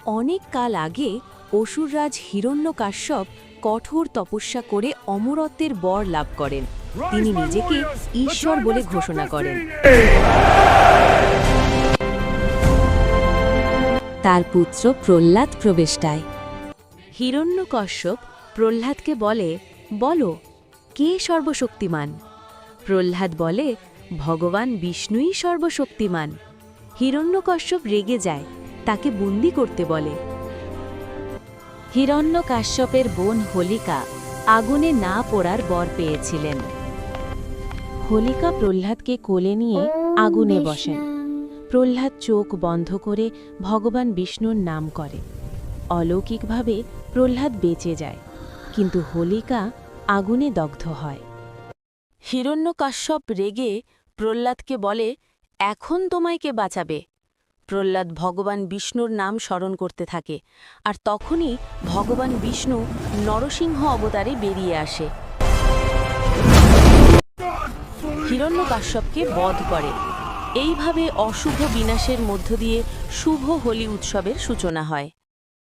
অনেক কাল আগে অসুররাজ হিরণ্যকাশ্যপ কঠোর তপস্যা করে অমরত্বের বর লাভ করেন। তিনি নিজেকে ঈশ্বর বলে ঘোষণা করেন। তার পুত্র প্রহ্লাদ প্রবেশটায় হিরণ্যকশ্যপ প্রহ্লাদকে বলে, বলো, কে সর্বশক্তিমান? প্রহ্লাদ বলে, ভগবান বিষ্ণুই সর্বশক্তিমান। হিরণ্যকশ্যপ রেগে যায়, তাকে বন্দি করতে বলে। হিরণ্যকাশ্যপের বোন হোলিকা আগুনে না পোড়ার বর পেয়েছিলেন। হোলিকা প্রহ্লাদকে কোলে নিয়ে আগুনে বসেন। প্রহ্লাদ চোখ বন্ধ করে ভগবান বিষ্ণুর নাম করে। অলৌকিকভাবে প্রহ্লাদ বেঁচে যায়, কিন্তু হোলিকা আগুনে দগ্ধ হয়। হিরণ্যকাশ্যপ রেগে প্রহ্লাদকে বলে, এখন তোমায় কে বাঁচাবে? প্রহ্লাদ ভগবান বিষ্ণুর নাম স্মরণ করতে থাকে, আর তখনই ভগবান বিষ্ণু নরসিংহ অবতারে বেরিয়ে আসে, হিরণ্যকাশ্যপকে বধ করে। এইভাবে অশুভ বিনাশের মধ্য দিয়ে শুভ হোলি উৎসবের সূচনা হয়।